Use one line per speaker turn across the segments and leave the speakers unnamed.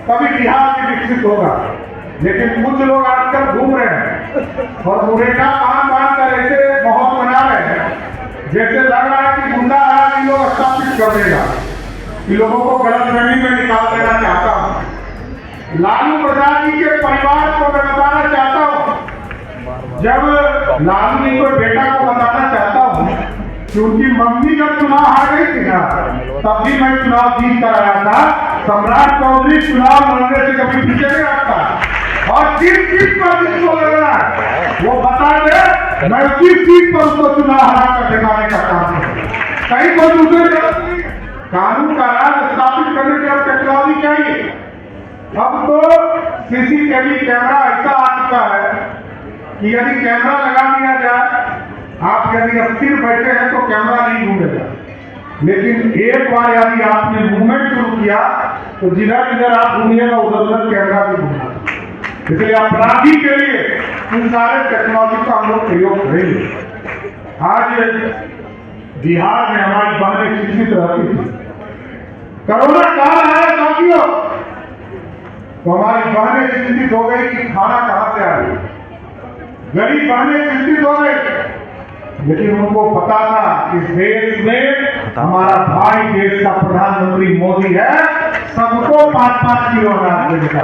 तभी बिहार भी विकसित होगा। लेकिन कुछ लोग आजकल घूम रहे हैं और मुरेठा बांध कर ऐसे माहौल बना रहे हैं जैसे लग रहा है कि गुंडा राज लोग स्थापित कर देगा। इन लोगों को गलतफहमी में निकाल देना चाहता हूँ। लालू प्रसाद जी के परिवार को मैं बताना चाहता हूँ, जब लालू जी को बेटा को बताना चाहता हूँ कि उनकी मम्मी जब चुनाव हार गई थी ना, तब भी मैं चुनाव जीत कर आया था। सम्राट चौधरी चुनाव लड़ने से कभी पीछे नहीं हटता और किस सीट पर जिसको लग रहा है वो बता दे, मैं किस सीट पर उसको चुनाव हरा कर दिखाने का काम करूँ। कहीं कोई दूसरे जगह नहीं है। कानून का राज स्थापित करने के अब टेक्नोलॉजी चाहिए। अब तो सीसीटीवी कैमरा ऐसा आ चुका है कि यदि कैमरा लगा दिया जाए, आप यदि स्थिर बैठे हैं तो कैमरा नहीं घूमेगा, लेकिन एक बार यदि आपने मूवमेंट शुरू किया तो जिधर जिधर आप घूमिएगा उधर उधर कैमरा भी घूमेगा। इसलिए अपराधी के लिए इन सारे टेक्नोलॉजी का हम लोग प्रयोग करेंगे। आज बिहार में हमारी बहनें चिंतित रहती थी, कोरोना काल आया साथियों, तो हमारी बहनें चिंतित हो गई कि खाना कहां से आएगा। गरीब बहनें चिंतित हो गई, लेकिन उनको पता था कि देश में हमारा भाई देश का प्रधानमंत्री मोदी है, सबको 5-5 किलो अनाज देगा।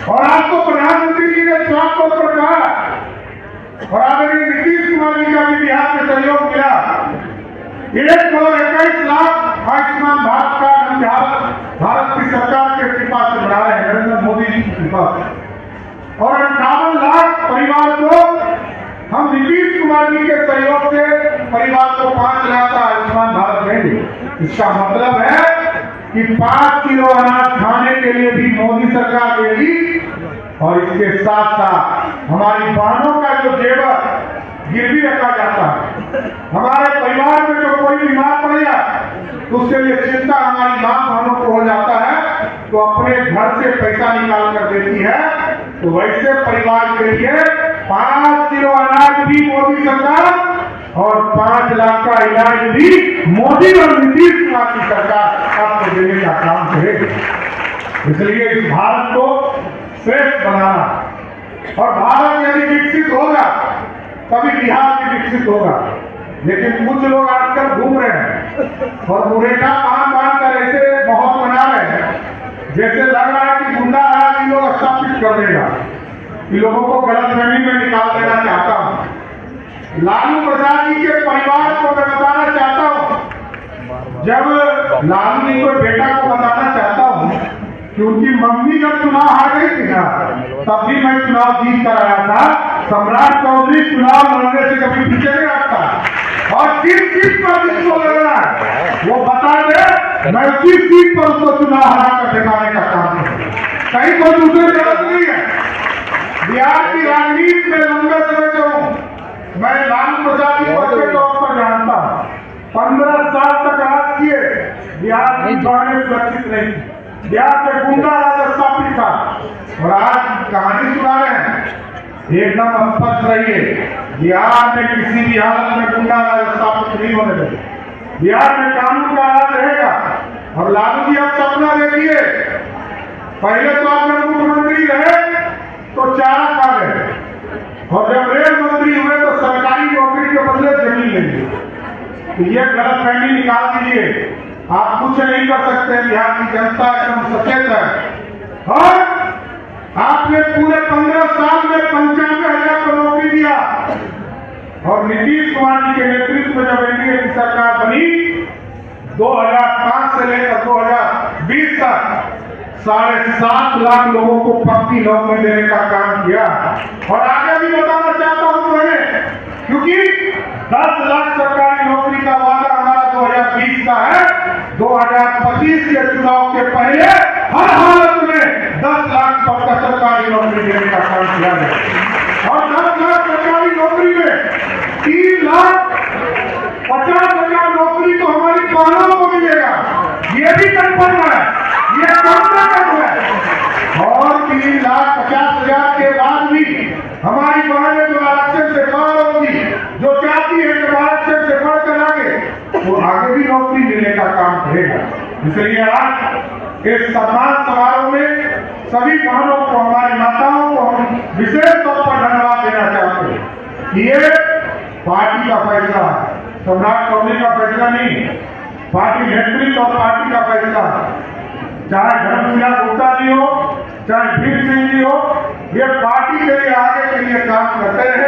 और आपको प्रधानमंत्री जी ने साफ तौर पर कहा, और आदरणीय नीतीश कुमार जी का भी बिहार में सहयोग मिला। 1,21,00,000 आयुष्मान भारत का भारत की सरकार के कृपा से बना रहे हैं, नरेंद्र मोदी जी की कृपा से। और 58 लाख परिवार को हम नीतीश कुमार जी के सहयोग से परिवार को 5 लाख का आयुष्मान भारत देंगे। इसका मतलब है कि 5 किलो अनाज खाने के लिए भी मोदी सरकार देगी। और इसके साथ साथ हमारी बहनों का जो जेवर गिरवी रखा जाता है, हमारे परिवार में जो कोई बीमार पड़ जाए तो उसके लिए चिंता हमारी मां बहनों को हो जाता है, तो अपने घर से पैसा निकाल कर देती है। तो वैसे परिवार के लिए 5 किलो अनाज भी मोदी सरकार और 5 लाख का इलाज भी मोदी और नीतीश कुमार की सरकार आपको देने का काम करेगी। इसलिए इस भारत को श्रेष्ठ बनाना, और भारत यदि विकसित होगा तभी बिहार भी विकसित होगा। लेकिन कुछ लोग आजकल घूम रहे हैं और मुरेठा बांध कर ऐसे माहौल बना रहे हैं जैसे लग रहा है कि गुंडा राज लोग स्थापित कर देगा। इन लोगों को गलतफहमी में निकाल देना चाहता हूँ। लालू प्रसाद जी के परिवार को मैं बताना चाहता हूँ, जब लालू जी को बेटा को बताना चाहता हूँ कि उनकी मम्मी जब चुनाव हार गई थी ना, तब भी मैं चुनाव जीत कर आया था। सम्राट चौधरी चुनाव लड़ने से कभी पीछे नहीं हटता और किस सीट पर जिसको लग रहा है वो बता दे, मैं किस सीट पर उसको चुनाव हरा कर दिखाने का काम करूँ। कहीं कोई दूसरे जगह नहीं है। बिहार की राजनीति में लंबे समय से हूँ। मैं लालू प्रसाद जी को अच्छे तौर पर जानता हूँ। 15 साल तक राज किए, बिहार की बहनें सुरक्षित नहीं थी, बिहार में गुंडा राज स्थापित था। और आज कहानी सुना रहे हैं, एकदम स्पष्ट रहिए, बिहार में किसी भी हालत में गुंडा राज स्थापित नहीं होने देंगे। बिहार में कानून का राज रहेगा। और लालू जी आप सपना देखिए, पहले तो आप जब मुख्यमंत्री रहे तो चारा खा गए, और जब रेल मंत्री हुए तो सरकारी नौकरी के बदले जमीन लेंगे। तो ये गलतफहमी निकाल दीजिए, आप कुछ नहीं कर सकते। बिहार की जनता एकदम सचेत है। और आपने पूरे 15 साल में 95,000 को नौकरी दिया, और नीतीश कुमार जी के नेतृत्व में जब एनडीए की सरकार बनी 2005 से लेकर 2020 तक 7.5 लाख लोगों को पक्की नौकरी देने का काम किया। और आगे भी बताना चाहता हूं मैंने, क्योंकि 10 लाख सरकारी नौकरी का वादा हमारा 2020 का है। 2025 के चुनाव के पहले हर हालत में 10 लाख पक्का सरकारी नौकरी देने का काम किया गया। और 10 लाख सरकारी नौकरी में 3,50,000 नौकरी तो हमारी बहनों को मिलेगा, ये भी कंफर्म है, ये कम है। और 3,50,000 के बाद भी हमारी बहनें जो आरक्षण से बाहर होगी, जो चाहती है कि आरक्षण से बढ़कर आगे, वो आगे भी नौकरी देने का काम करेगा। इसलिए आज इस सम्मान समारोह में सभी बहनों को, हमारी माताओं को हम विशेष तौर पर धन्यवाद देना चाहते हैं कि ये पार्टी का फैसला है, सम्राट कॉलोनी का फैसला नहीं, पार्टी नेतृत्व और पार्टी का फैसला है। चाहे धर्मशिला गुप्ता जी हो, चाहे भीम सिंह जी हो, ये पार्टी के लिए आगे के लिए काम करते रहे।